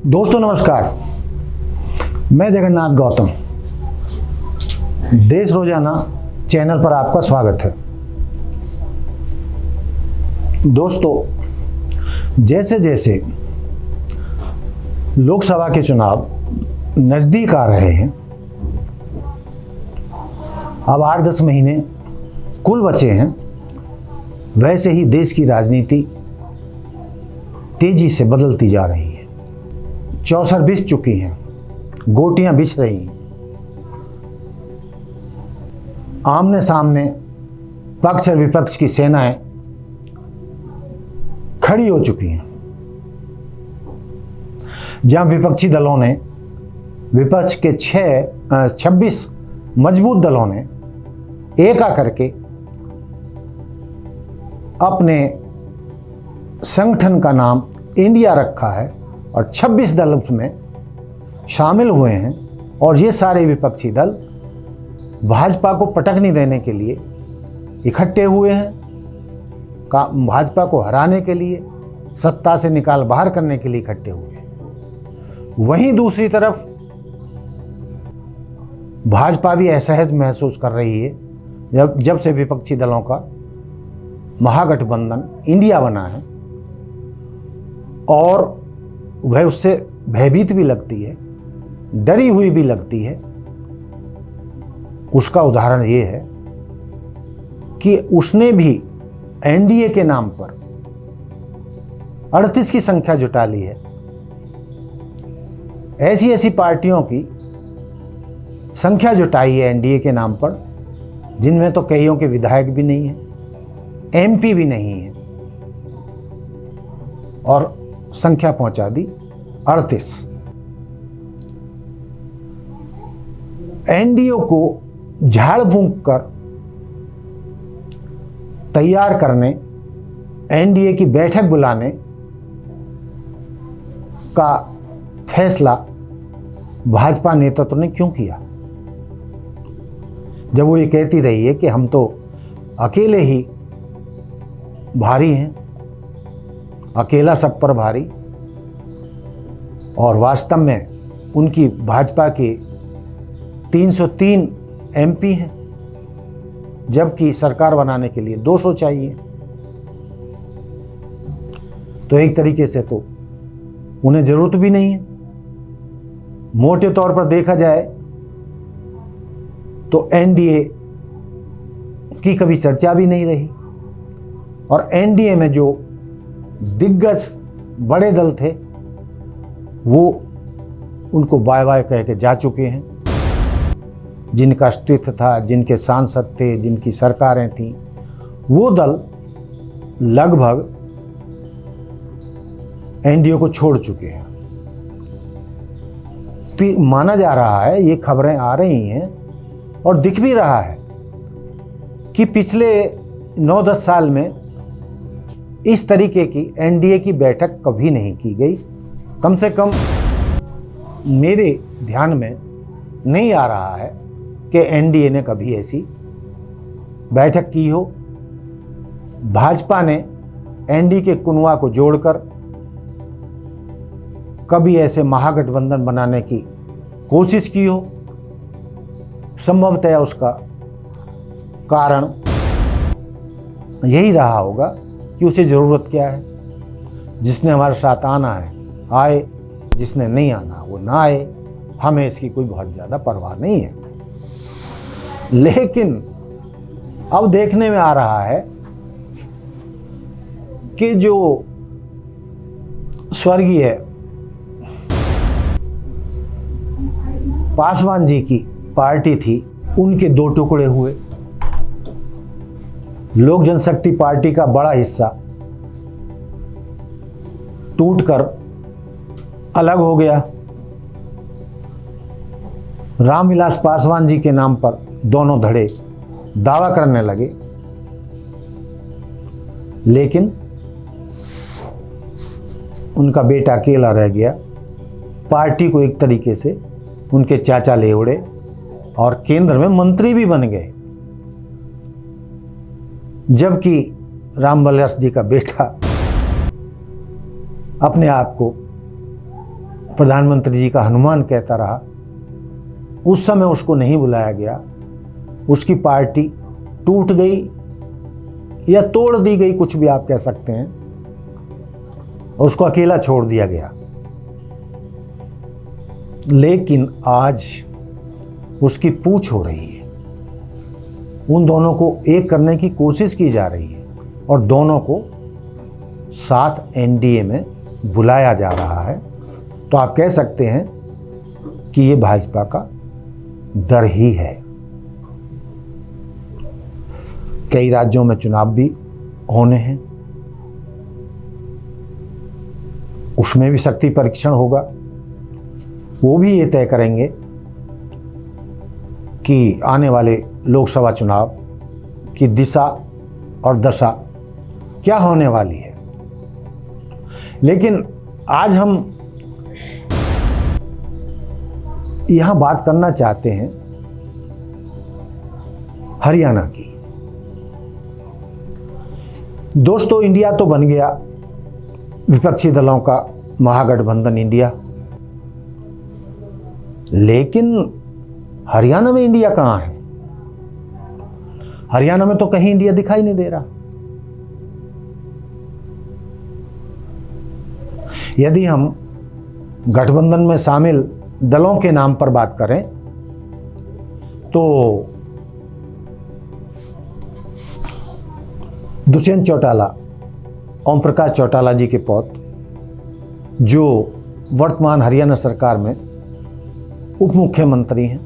दोस्तों नमस्कार, मैं जगन्नाथ गौतम। देश रोजाना चैनल पर आपका स्वागत है। दोस्तों, जैसे जैसे लोकसभा के चुनाव नज़दीक आ रहे हैं, अब 8-10 महीने कुल बचे हैं, वैसे ही देश की राजनीति तेजी से बदलती जा रही है। चौसर बिछ चुकी हैं, गोटियां बिछ रही हैं। आमने सामने पक्ष और विपक्ष की सेनाएं खड़ी हो चुकी हैं। जहां विपक्षी दलों ने, विपक्ष के 26 मजबूत दलों ने एक आकर के अपने संगठन का नाम इंडिया रखा है और 26 दल उसमें शामिल हुए हैं। और ये सारे विपक्षी दल भाजपा को पटकनी देने के लिए इकट्ठे हुए हैं, भाजपा को हराने के लिए, सत्ता से निकाल बाहर करने के लिए इकट्ठे हुए हैं। वहीं दूसरी तरफ भाजपा भी असहज महसूस कर रही है जब से विपक्षी दलों का महागठबंधन इंडिया बना है, और वह उससे भयभीत भी लगती है, डरी हुई भी लगती है। उसका उदाहरण ये है कि उसने भी एनडीए के नाम पर 38 की संख्या जुटा ली है। ऐसी ऐसी पार्टियों की संख्या जुटाई है एनडीए के नाम पर, जिनमें तो कईयों के विधायक भी नहीं हैं, एमपी भी नहीं है, और संख्या पहुंचा दी 38। एनडीए को झाड़ फूंक कर तैयार करने, एनडीए की बैठक बुलाने का फैसला भाजपा नेतृत्व ने क्यों किया, जब वो ये कहती रही है कि हम तो अकेले ही भारी हैं, अकेला सब पर भारी, और वास्तव में उनकी भाजपा के 303 एमपी हैं, जबकि सरकार बनाने के लिए 200 चाहिए। तो एक तरीके से तो उन्हें जरूरत भी नहीं है। मोटे तौर पर देखा जाए तो एनडीए की कभी चर्चा भी नहीं रही, और एनडीए में जो दिग्गज बड़े दल थे वो उनको बाय बाय कह के जा चुके हैं। जिनका अस्तित्व था, जिनके सांसद थे, जिनकी सरकारें थीं, वो दल लगभग एनडीए को छोड़ चुके हैं। माना जा रहा है, ये खबरें आ रही हैं और दिख भी रहा है कि पिछले 9-10 साल में इस तरीके की एनडीए की बैठक कभी नहीं की गई। कम से कम मेरे ध्यान में नहीं आ रहा है कि एनडीए ने कभी ऐसी बैठक की हो। भाजपा ने एनडीए के कुनवा को जोड़कर कभी ऐसे महागठबंधन बनाने की कोशिश की हो। संभवतः उसका कारण यही रहा होगा कि उसे ज़रूरत क्या है। जिसने हमारे साथ आना है आए, जिसने नहीं आना वो ना आए, हमें इसकी कोई बहुत ज़्यादा परवाह नहीं है। लेकिन अब देखने में आ रहा है कि जो स्वर्गीय पासवान जी की पार्टी थी, उनके 2 टुकड़े हुए। लोक जनशक्ति पार्टी का बड़ा हिस्सा टूटकर अलग हो गया। रामविलास पासवान जी के नाम पर दोनों धड़े दावा करने लगे, लेकिन उनका बेटा अकेला रह गया। पार्टी को एक तरीके से उनके चाचा ले उड़े और केंद्र में मंत्री भी बन गए, जबकि रामविलास जी का बेटा अपने आप को प्रधानमंत्री जी का हनुमान कहता रहा। उस समय उसको नहीं बुलाया गया, उसकी पार्टी टूट गई या तोड़ दी गई, कुछ भी आप कह सकते हैं, और उसको अकेला छोड़ दिया गया। लेकिन आज उसकी पूछ हो रही है, उन दोनों को एक करने की कोशिश की जा रही है और दोनों को साथ एनडीए में बुलाया जा रहा है। तो आप कह सकते हैं कि ये भाजपा का डर ही है। कई राज्यों में चुनाव भी होने हैं, उसमें भी शक्ति परीक्षण होगा। वो भी ये तय करेंगे कि आने वाले लोकसभा चुनाव की दिशा और दशा क्या होने वाली है। लेकिन आज हम यहां बात करना चाहते हैं हरियाणा की। दोस्तों, इंडिया तो बन गया विपक्षी दलों का महागठबंधन इंडिया, लेकिन हरियाणा में इंडिया कहां है? हरियाणा में तो कहीं इंडिया दिखाई नहीं दे रहा। यदि हम गठबंधन में शामिल दलों के नाम पर बात करें तो दुष्यंत चौटाला, ओम प्रकाश चौटाला जी के पौत्र, जो वर्तमान हरियाणा सरकार में उप मुख्यमंत्री हैं,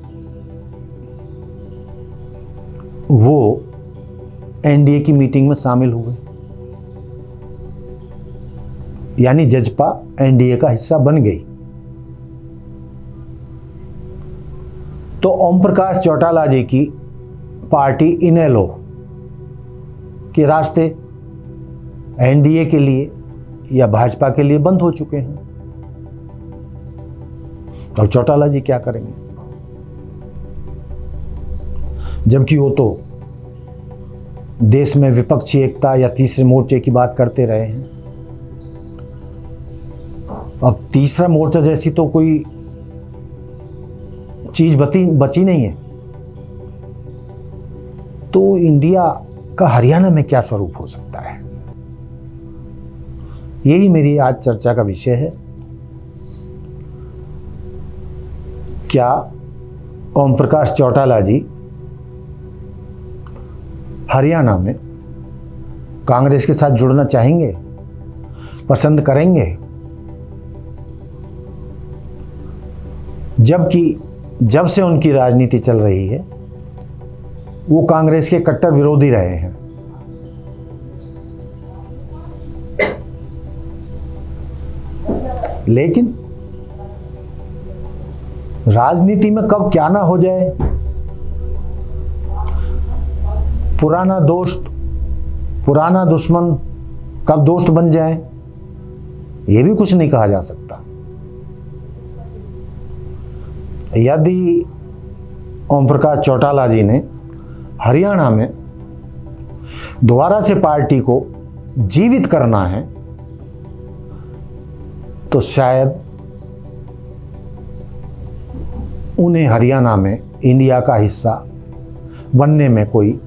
वो एनडीए की मीटिंग में शामिल हुए। यानी जजपा एनडीए का हिस्सा बन गई। तो ओम प्रकाश चौटाला जी की पार्टी इनेलो के रास्ते एनडीए के लिए या भाजपा के लिए बंद हो चुके हैं। अब चौटाला जी क्या करेंगे? जबकि वो तो देश में विपक्षी एकता या तीसरे मोर्चे की बात करते रहे हैं। अब तीसरा मोर्चा जैसी तो कोई चीज बची नहीं है। तो इंडिया का हरियाणा में क्या स्वरूप हो सकता है? यही मेरी आज चर्चा का विषय है। क्या ओम प्रकाश चौटाला जी हरियाणा में कांग्रेस के साथ जुड़ना चाहेंगे, पसंद करेंगे? जबकि जब से उनकी राजनीति चल रही है वो कांग्रेस के कट्टर विरोधी रहे हैं। लेकिन राजनीति में कब क्या ना हो जाए, पुराना दोस्त पुराना दुश्मन कब दोस्त बन जाए, ये भी कुछ नहीं कहा जा सकता। यदि ओम प्रकाश चौटाला जी ने हरियाणा में दोबारा से पार्टी को जीवित करना है तो शायद उन्हें हरियाणा में इंडिया का हिस्सा बनने में कोई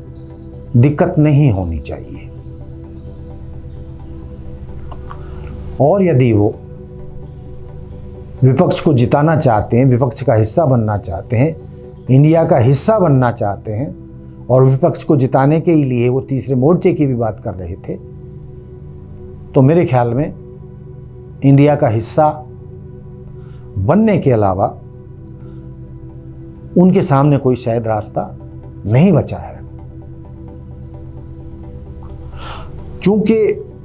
दिक्कत नहीं होनी चाहिए। और यदि वो विपक्ष को जिताना चाहते हैं, विपक्ष का हिस्सा बनना चाहते हैं, इंडिया का हिस्सा बनना चाहते हैं, और विपक्ष को जिताने के लिए वो तीसरे मोर्चे की भी बात कर रहे थे, तो मेरे ख्याल में इंडिया का हिस्सा बनने के अलावा उनके सामने कोई शायद रास्ता नहीं बचा है। चूंकि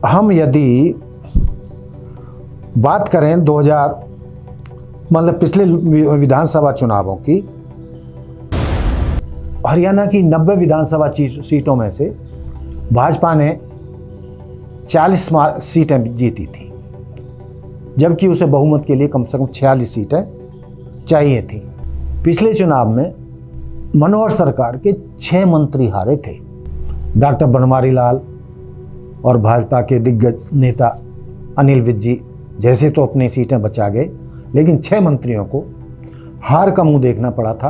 हम यदि बात करें 2000 मतलब पिछले विधानसभा चुनावों की, हरियाणा की 90 विधानसभा सीटों में से भाजपा ने 40 सीटें जीती थी, जबकि उसे बहुमत के लिए कम से कम 46 सीटें चाहिए थी। पिछले चुनाव में मनोहर सरकार के 6 मंत्री हारे थे। डॉक्टर बनवारी लाल और भाजपा के दिग्गज नेता अनिल विज जी जैसे तो अपनी सीटें बचा गए, लेकिन 6 मंत्रियों को हार का मुंह देखना पड़ा था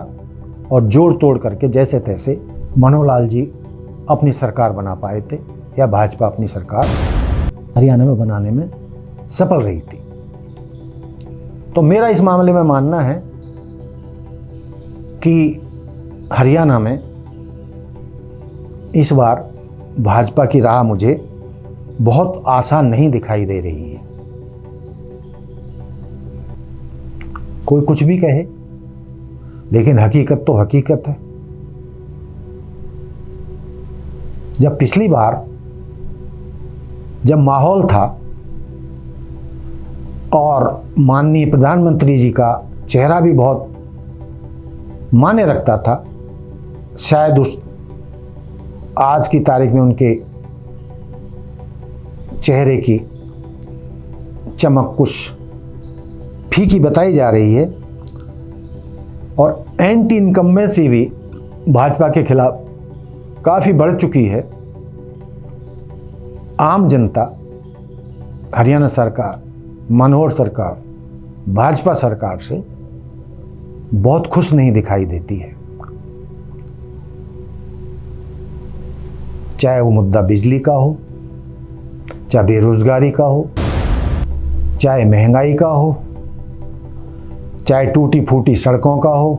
और जोड़ तोड़ करके जैसे तैसे मनोहर लाल जी अपनी सरकार बना पाए थे, या भाजपा अपनी सरकार हरियाणा में बनाने में सफल रही थी। तो मेरा इस मामले में मानना है कि हरियाणा में इस बार भाजपा की राह मुझे बहुत आसान नहीं दिखाई दे रही है। कोई कुछ भी कहे, लेकिन हकीकत तो हकीकत है। जब पिछली बार जब माहौल था और माननीय प्रधानमंत्री जी का चेहरा भी बहुत मायने रखता था, शायद उस आज की तारीख में उनके चेहरे की चमक कुछ फीकी बताई जा रही है और एंटी इनकम्बेंसी भी भाजपा के खिलाफ काफ़ी बढ़ चुकी है। आम जनता हरियाणा सरकार, मनोहर सरकार, भाजपा सरकार से बहुत खुश नहीं दिखाई देती है। चाहे वो मुद्दा बिजली का हो, चाहे बेरोजगारी का हो, चाहे महंगाई का हो, चाहे टूटी फूटी सड़कों का हो,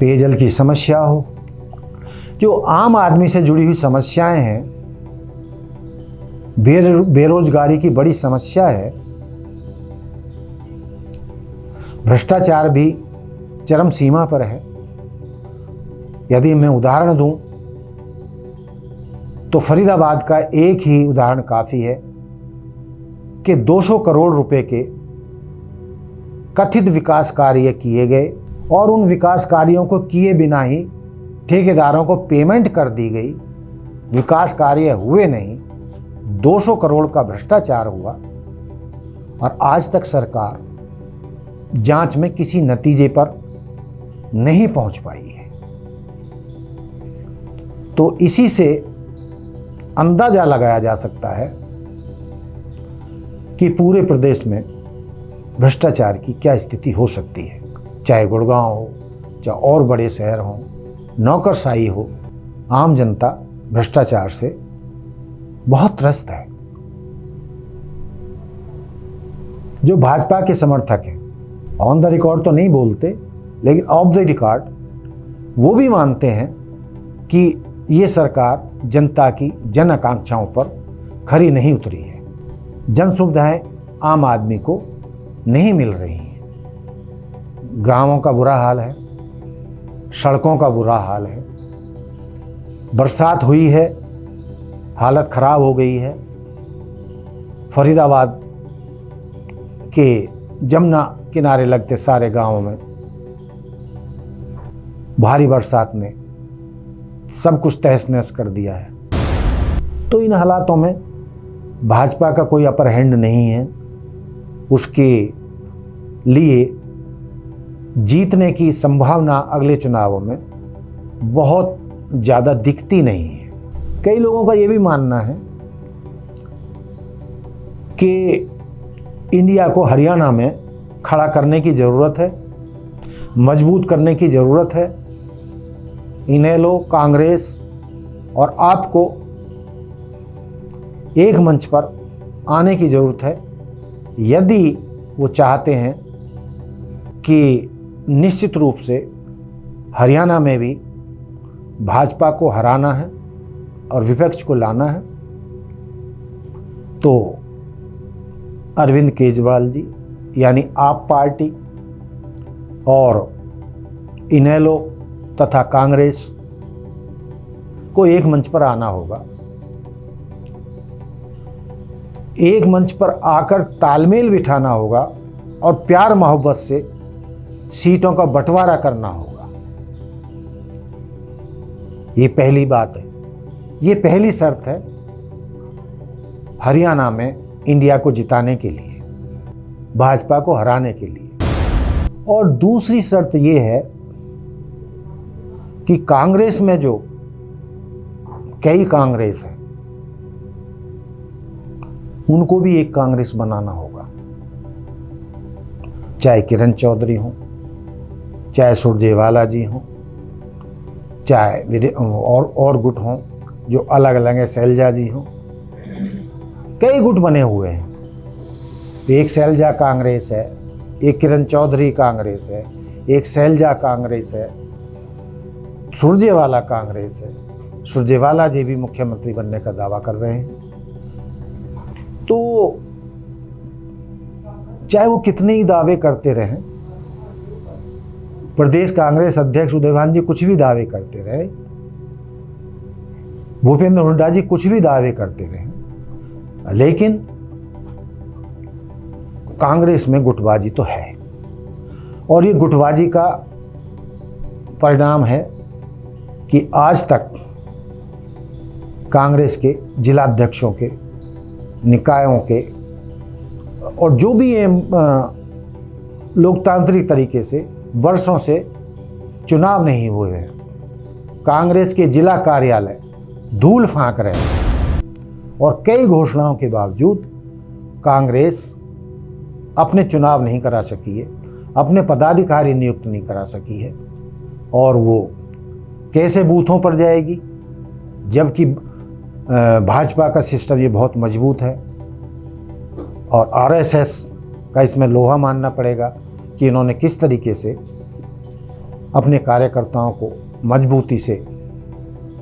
पेयजल की समस्या हो, जो आम आदमी से जुड़ी हुई समस्याएं हैं, बेरोजगारी की बड़ी समस्या है, भ्रष्टाचार भी चरम सीमा पर है। यदि मैं उदाहरण दूं तो फरीदाबाद का एक ही उदाहरण काफ़ी है कि 200 करोड़ रुपए के कथित विकास कार्य किए गए और उन विकास कार्यों को किए बिना ही ठेकेदारों को पेमेंट कर दी गई। विकास कार्य हुए नहीं, 200 करोड़ का भ्रष्टाचार हुआ और आज तक सरकार जांच में किसी नतीजे पर नहीं पहुंच पाई है। तो इसी से अंदाजा लगाया जा सकता है कि पूरे प्रदेश में भ्रष्टाचार की क्या स्थिति हो सकती है। चाहे गुड़गांव हो, चाहे और बड़े शहर हों, नौकरशाही हो, आम जनता भ्रष्टाचार से बहुत त्रस्त है। जो भाजपा के समर्थक हैं, ऑन द रिकॉर्ड तो नहीं बोलते, लेकिन ऑफ द रिकॉर्ड वो भी मानते हैं कि ये सरकार जनता की जन आकांक्षाओं पर खरी नहीं उतरी है। जन सुविधाएं आम आदमी को नहीं मिल रही हैं। गांवों का बुरा हाल है, सड़कों का बुरा हाल है, बरसात हुई है, हालत खराब हो गई है। फरीदाबाद के जमुना किनारे लगते सारे गांवों में भारी बरसात ने सब कुछ तहस नहस कर दिया है। तो इन हालातों में भाजपा का कोई अपर हैंड नहीं है। उसके लिए जीतने की संभावना अगले चुनावों में बहुत ज़्यादा दिखती नहीं है। कई लोगों का ये भी मानना है कि इंडिया को हरियाणा में खड़ा करने की ज़रूरत है, मजबूत करने की ज़रूरत है। इनेलो, कांग्रेस और आपको एक मंच पर आने की ज़रूरत है यदि वो चाहते हैं कि निश्चित रूप से हरियाणा में भी भाजपा को हराना है और विपक्ष को लाना है। तो अरविंद केजरीवाल जी यानी आप पार्टी और इनेलो तथा कांग्रेस को एक मंच पर आना होगा। एक मंच पर आकर तालमेल बिठाना होगा और प्यार मोहब्बत से सीटों का बंटवारा करना होगा। ये पहली बात है, ये पहली शर्त है हरियाणा में इंडिया को जिताने के लिए, भाजपा को हराने के लिए। और दूसरी शर्त ये है कि कांग्रेस में जो कई कांग्रेस है उनको भी एक कांग्रेस बनाना होगा। चाहे किरण चौधरी हों, चाहे सुरजेवाला जी हों, चाहे और गुट हों जो अलग अलग हैं, शैलजा जी हों, कई गुट बने हुए हैं। एक शैलजा कांग्रेस है, एक किरण चौधरी कांग्रेस है, एक शैलजा कांग्रेस है, सुरजेवाला कांग्रेस है। सुरजेवाला जी भी मुख्यमंत्री बनने का दावा कर रहे हैं। तो चाहे वो कितने ही दावे करते रहें, प्रदेश कांग्रेस अध्यक्ष उदयभान जी कुछ भी दावे करते रहे, भूपेंद्र हुड्डा जी कुछ भी दावे करते रहे, लेकिन कांग्रेस में गुटबाजी तो है। और ये गुटबाजी का परिणाम है कि आज तक कांग्रेस के जिलाध्यक्षों के, निकायों के और जो भी ये लोकतांत्रिक तरीके से वर्षों से चुनाव नहीं हुए हैं। कांग्रेस के जिला कार्यालय धूल फांक रहे हैं और कई घोषणाओं के बावजूद कांग्रेस अपने चुनाव नहीं करा सकी है, अपने पदाधिकारी नियुक्त नहीं करा सकी है। और वो कैसे बूथों पर जाएगी, जबकि भाजपा का सिस्टम ये बहुत मजबूत है। और आरएसएस का इसमें लोहा मानना पड़ेगा कि इन्होंने किस तरीके से अपने कार्यकर्ताओं को मजबूती से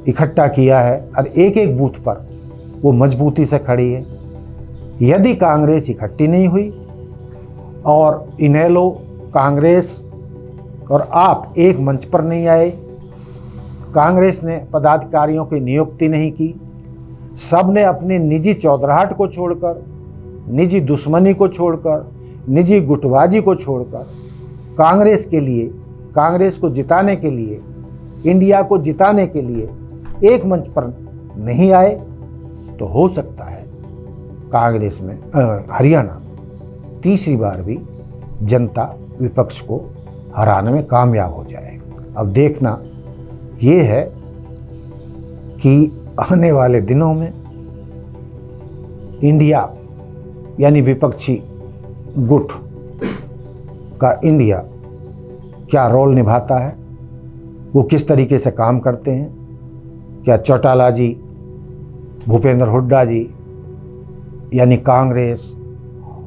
इकट्ठा किया है और एक एक बूथ पर वो मजबूती से खड़ी है। यदि कांग्रेस इकट्ठी नहीं हुई और इनेलो, कांग्रेस और आप एक मंच पर नहीं आए, कांग्रेस ने पदाधिकारियों की नियुक्ति नहीं की, सब ने अपने निजी चौधराहट को छोड़कर, निजी दुश्मनी को छोड़कर, निजी गुटबाजी को छोड़कर कांग्रेस के लिए, कांग्रेस को जिताने के लिए, इंडिया को जिताने के लिए एक मंच पर नहीं आए, तो हो सकता है कांग्रेस में हरियाणा में तीसरी बार भी जनता विपक्ष को हराने में कामयाब हो जाए। अब देखना ये है कि आने वाले दिनों में इंडिया यानी विपक्षी गुट का इंडिया क्या रोल निभाता है, वो किस तरीके से काम करते हैं। क्या चौटाला जी, भूपेंद्र हुड्डा जी यानी कांग्रेस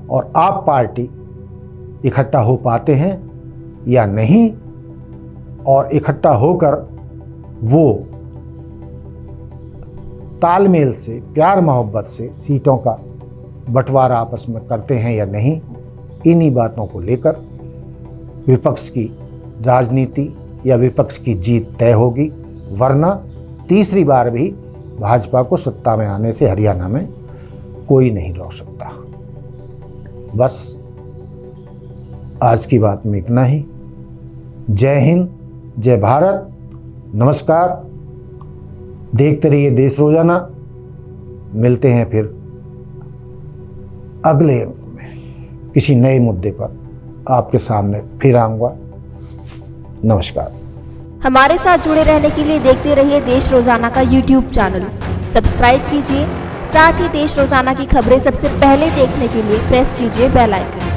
और आप पार्टी इकट्ठा हो पाते हैं या नहीं, और इकट्ठा होकर वो तालमेल से, प्यार मोहब्बत से सीटों का बंटवारा आपस में करते हैं या नहीं, इन्हीं बातों को लेकर विपक्ष की राजनीति या विपक्ष की जीत तय होगी। वरना तीसरी बार भी भाजपा को सत्ता में आने से हरियाणा में कोई नहीं रोक सकता। बस आज की बात में इतना ही। जय हिंद, जय भारत, नमस्कार। देखते रहिए देश रोजाना। मिलते हैं फिर अगले अंक में किसी नए मुद्दे पर आपके सामने फिर आऊँगा। नमस्कार। हमारे साथ जुड़े रहने के लिए देखते रहिए देश रोजाना का YouTube चैनल। सब्सक्राइब कीजिए, साथ ही देश रोजाना की खबरें सबसे पहले देखने के लिए प्रेस कीजिए बेल आइकन।